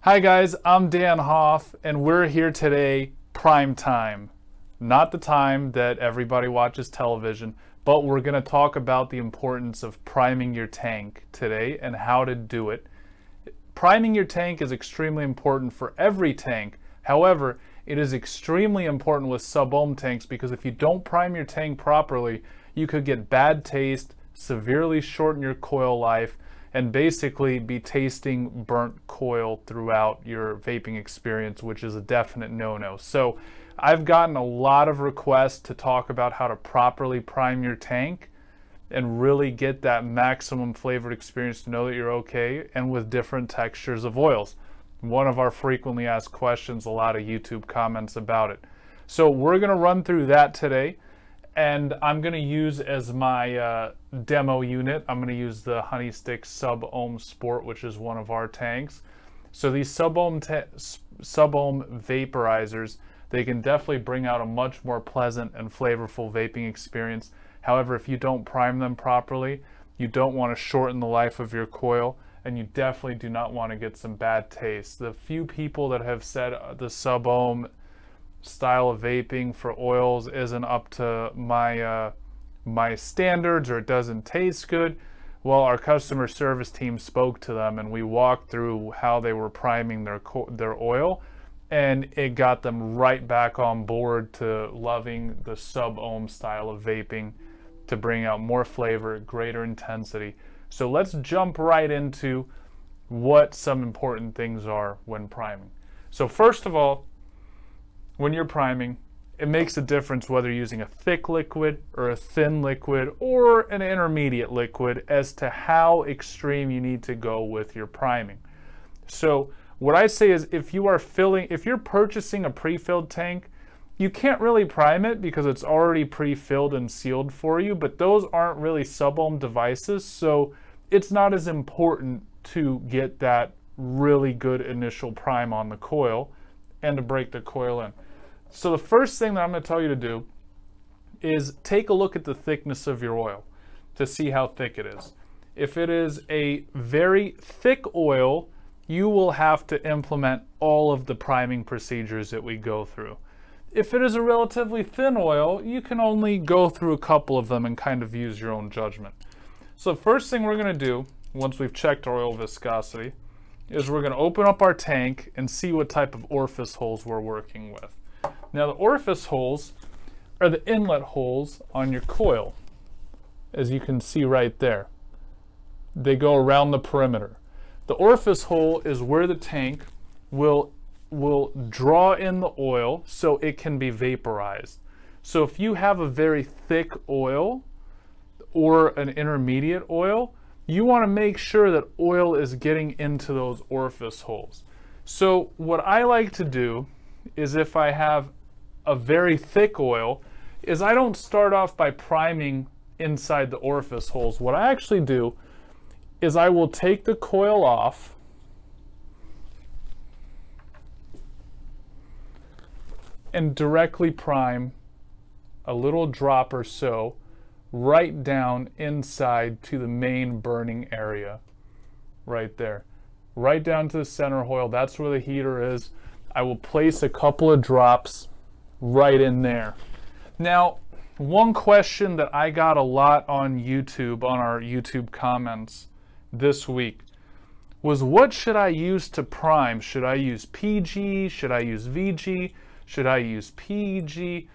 Hi guys, I'm Dan Hoff, and we're here today, prime time. Not the time that everybody watches television, but we're going to talk about the importance of priming your tank today and how to do it. Priming your tank is extremely important for every tank. However, it is extremely important with sub-ohm tanks because if you don't prime your tank properly, you could get bad taste, severely shorten your coil life, and basically be tasting burnt coil throughout your vaping experience, which is a definite no-no. So I've gotten a lot of requests to talk about how to properly prime your tank and really get that maximum flavored experience to know that you're okay, and with different textures of oils. One of our frequently asked questions, a lot of YouTube comments about it. So we're gonna run through that today, and I'm gonna use as my demo unit, I'm gonna use the HoneyStick Sub-Ohm Sport, which is one of our tanks. So these sub-ohm vaporizers, they can definitely bring out a much more pleasant and flavorful vaping experience. However, if you don't prime them properly, you don't want to shorten the life of your coil, and you definitely do not want to get some bad taste. The few people that have said the sub-ohm style of vaping for oils isn't up to my standards, or it doesn't taste good, well, our customer service team spoke to them and we walked through how they were priming their oil, and it got them right back on board to loving the sub-ohm style of vaping to bring out more flavor, greater intensity. So let's jump right into what some important things are when priming. So first of all, when you're priming, it makes a difference whether you're using a thick liquid or a thin liquid or an intermediate liquid as to how extreme you need to go with your priming. So what I say is if you're purchasing a pre-filled tank, you can't really prime it because it's already pre-filled and sealed for you, but those aren't really sub-ohm devices, so it's not as important to get that really good initial prime on the coil and to break the coil in. So the first thing that I'm going to tell you to do is take a look at the thickness of your oil to see how thick it is. If it is a very thick oil, you will have to implement all of the priming procedures that we go through. If it is a relatively thin oil, you can only go through a couple of them and kind of use your own judgment. So the first thing we're going to do, once we've checked our oil viscosity, is we're going to open up our tank and see what type of orifice holes we're working with. Now the orifice holes are the inlet holes on your coil, as you can see right there. They go around the perimeter. The orifice hole is where the tank will draw in the oil so it can be vaporized. So if you have a very thick oil or an intermediate oil, you want to make sure that oil is getting into those orifice holes. So what I like to do is, if I have a very thick oil, is I don't start off by priming inside the orifice holes. What I actually do is I will take the coil off and directly prime a little drop or so right down inside to the main burning area right there, right down to the center coil. That's where the heater is. I will place a couple of drops right in there. Now, one question that I got a lot on YouTube, on our YouTube comments this week, was what should I use to prime? Should I use PG? Should I use VG? Should I use PEG?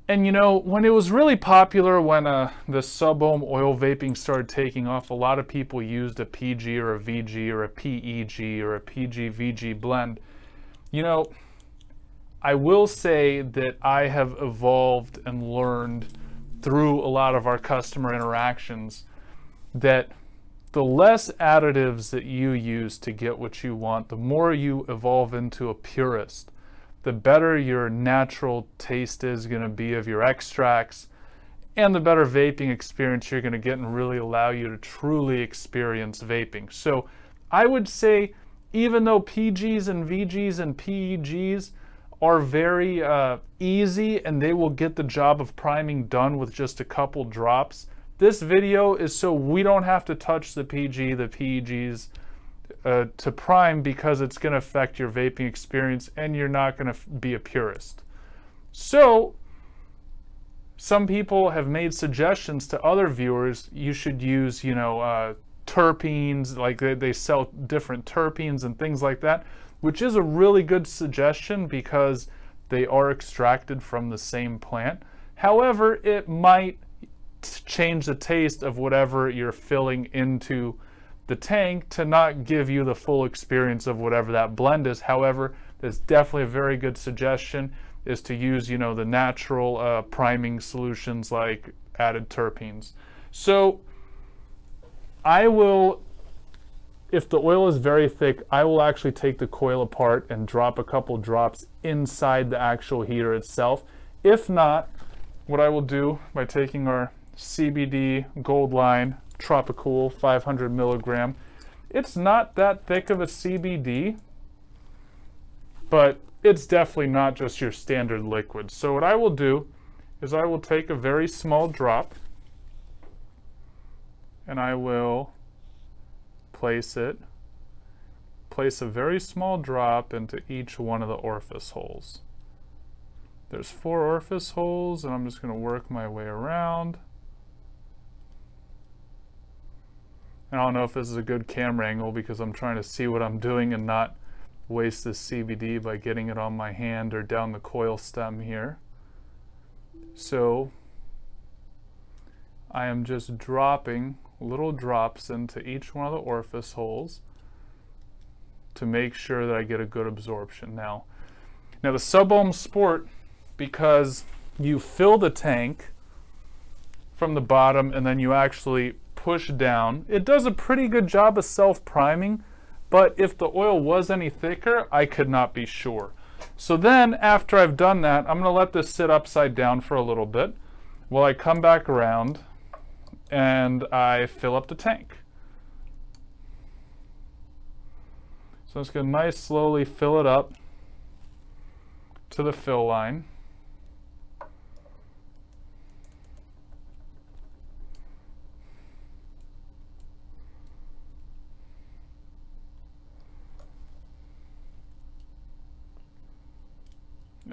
And you know, when it was really popular, when the sub-ohm oil vaping started taking off, a lot of people used a PG or a VG or a PEG or a PG-VG blend. You know, I will say that I have evolved and learned through a lot of our customer interactions that the less additives that you use to get what you want, the more you evolve into a purist, the better your natural taste is going to be of your extracts, and the better vaping experience you're going to get and really allow you to truly experience vaping. So I would say, even though PGs and VGs and PEGs are very easy and they will get the job of priming done with just a couple drops, this video is so we don't have to touch the PG, the PEGs, to prime, because it's going to affect your vaping experience and you're not going to be a purist. So some people have made suggestions to other viewers. You should use, you know, terpenes, like they sell different terpenes and things like that, which is a really good suggestion because they are extracted from the same plant. However, it might change the taste of whatever you're filling into the tank to not give you the full experience of whatever that blend is. However, that's definitely a very good suggestion, is to use, you know, the natural priming solutions like added terpenes. So I will, if the oil is very thick, I will actually take the coil apart and drop a couple drops inside the actual heater itself. If not, what I will do by taking our CBD Gold Line Tropicool 500 milligram, it's not that thick of a CBD, but it's definitely not just your standard liquid. So what I will do is I will take a very small drop and I will place a very small drop into each one of the orifice holes. There's 4 orifice holes, and I'm just going to work my way around. And I don't know if this is a good camera angle because I'm trying to see what I'm doing and not waste this CBD by getting it on my hand or down the coil stem here. So I am just dropping little drops into each one of the orifice holes to make sure that I get a good absorption. Now the Sub-Ohm Sport, because you fill the tank from the bottom and then you actually push down, it does a pretty good job of self-priming, but if the oil was any thicker, I could not be sure. So then after I've done that, I'm going to let this sit upside down for a little bit while I come back around and I fill up the tank. So I'm just going to nice slowly fill it up to the fill line.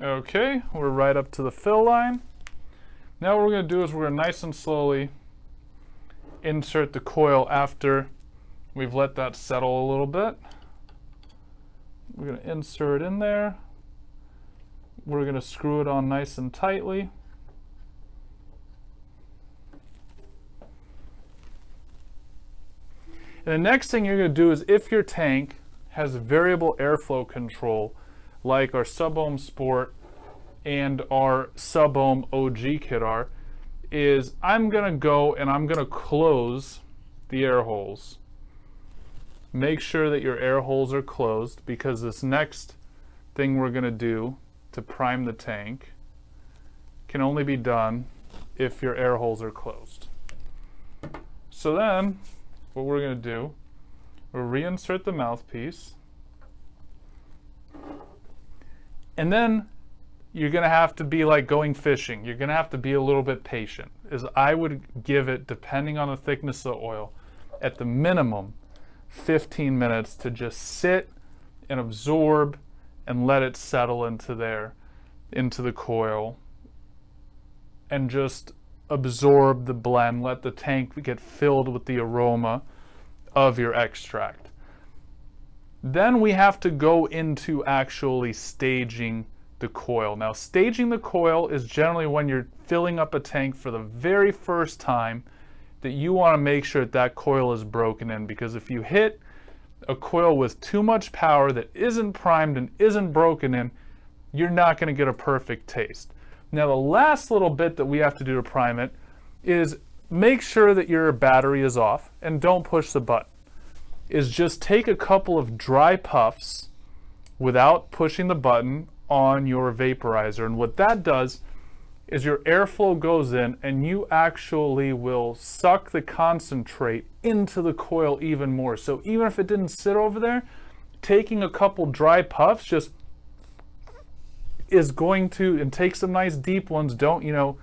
Okay, we're right up to the fill line. Now what we're going to do is we're going to nice and slowly insert the coil after we've let that settle a little bit. We're going to insert it in there. We're going to screw it on nice and tightly. And the next thing you're going to do is, if your tank has variable airflow control, like our Sub-Ohm Sport and our Sub-Ohm OG kit are, is I'm going to go and I'm going to close the air holes. Make sure that your air holes are closed, because this next thing we're going to do to prime the tank can only be done if your air holes are closed. So then what we're going to do, we'll reinsert the mouthpiece. And then you're going to have to be like going fishing. You're going to have to be a little bit patient. As I would give it, depending on the thickness of the oil, at the minimum 15 minutes to just sit and absorb and let it settle into the coil, and just absorb the blend. Let the tank get filled with the aroma of your extract. Then we have to go into actually staging the coil. Now, staging the coil is generally when you're filling up a tank for the very first time, that you want to make sure that that coil is broken in, because if you hit a coil with too much power that isn't primed and isn't broken in, you're not going to get a perfect taste. Now, the last little bit that we have to do to prime it is make sure that your battery is off, and don't push the button. Is just take a couple of dry puffs without pushing the button on your vaporizer, and what that does is your airflow goes in and you actually will suck the concentrate into the coil even more. So even if it didn't sit over there, taking a couple dry puffs just is going to, and take some nice deep ones, don't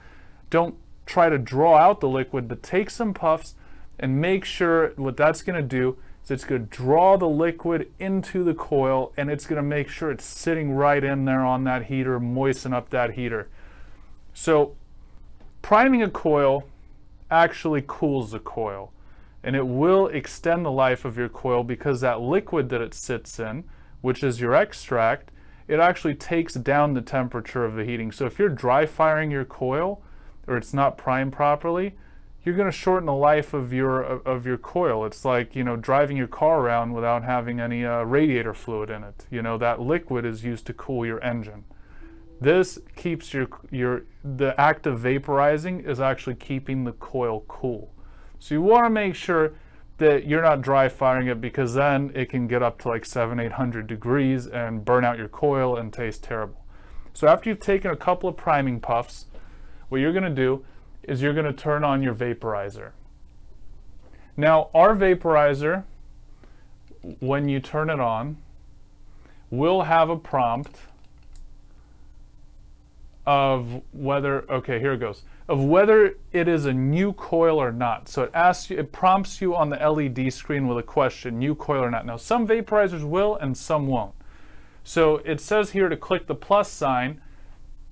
try to draw out the liquid, but take some puffs and make sure what that's going to do So it's going to draw the liquid into the coil, and it's going to make sure it's sitting right in there on that heater, moisten up that heater. So priming a coil actually cools the coil, and it will extend the life of your coil because that liquid that it sits in, which is your extract, it actually takes down the temperature of the heating. So if you're dry firing your coil, or it's not primed properly, you're going to shorten the life of your coil. It's like, you know, driving your car around without having any radiator fluid in it. You know, that liquid is used to cool your engine. This keeps the act of vaporizing is actually keeping the coil cool. So you want to make sure that you're not dry firing it, because then it can get up to like 700-800 degrees and burn out your coil and taste terrible. So after you've taken a couple of priming puffs, what you're going to do is you're going to turn on your vaporizer. Now, our vaporizer, when you turn it on, will have a prompt of whether, okay, here it goes, of whether it is a new coil or not. So it asks you, it prompts you on the LED screen with a question, new coil or not. Now, some vaporizers will and some won't. So it says here to click the plus sign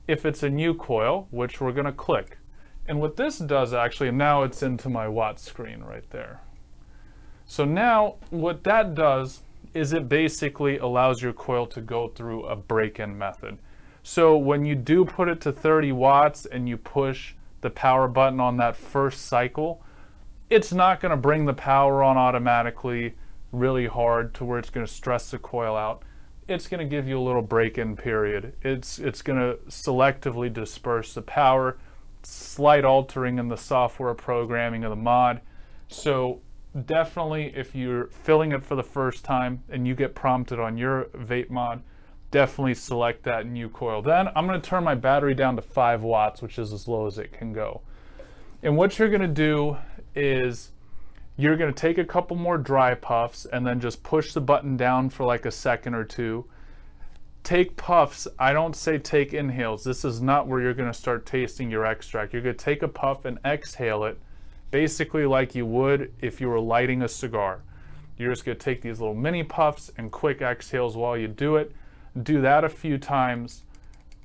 if it's a new coil, which we're going to click. And what this does actually, and now it's into my watt screen right there. So now what that does is it basically allows your coil to go through a break-in method. So when you do put it to 30 watts and you push the power button on that first cycle, it's not going to bring the power on automatically really hard to where it's going to stress the coil out. It's going to give you a little break-in period. It's going to selectively disperse the power, slight altering in the software programming of the mod. So definitely, if you're filling it for the first time and you get prompted on your vape mod, definitely select that new coil. Then I'm going to turn my battery down to 5 watts, which is as low as it can go. And what you're going to do is you're going to take a couple more dry puffs and then just push the button down for like a second or two. Take puffs. I don't say take inhales. This is not where you're going to start tasting your extract. You're going to take a puff and exhale it, basically like you would if you were lighting a cigar. You're just going to take these little mini puffs and quick exhales while you do it. Do that a few times.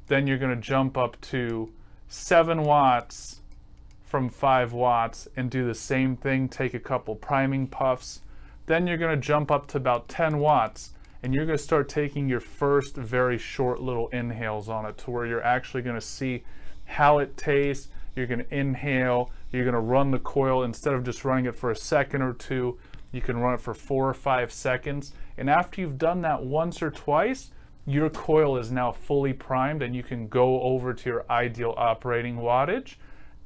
Then you're going to jump up to 7 watts from 5 watts and do the same thing. Take a couple priming puffs. Then you're going to jump up to about 10 watts. And you're going to start taking your first very short little inhales on it to where you're actually going to see how it tastes. You're going to inhale. You're going to run the coil. Instead of just running it for a second or two, you can run it for 4 or 5 seconds. And after you've done that once or twice, your coil is now fully primed and you can go over to your ideal operating wattage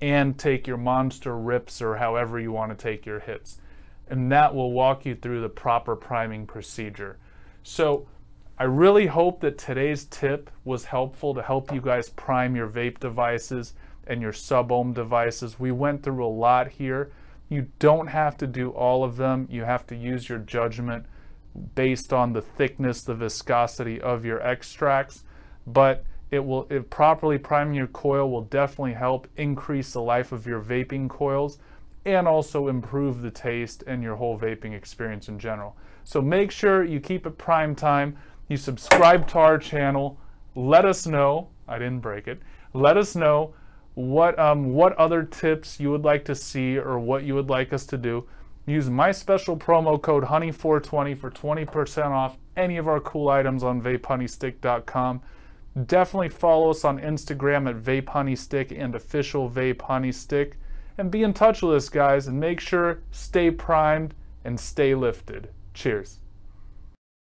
and take your monster rips or however you want to take your hits. And that will walk you through the proper priming procedure. So I really hope that today's tip was helpful to help you guys prime your vape devices and your sub-ohm devices. We went through a lot here. You don't have to do all of them. You have to use your judgment based on the thickness, the viscosity of your extracts, but properly priming your coil will definitely help increase the life of your vaping coils and also improve the taste and your whole vaping experience in general. So make sure you keep it prime time. You subscribe to our channel. Let us know, I didn't break it, let us know what other tips you would like to see or what you would like us to do. Use my special promo code HONEY420 for 20% off any of our cool items on vapehoneystick.com. Definitely follow us on Instagram at vapehoneystick and official vape honeystick. And be in touch with us, guys, and make sure stay primed and stay lifted. Cheers.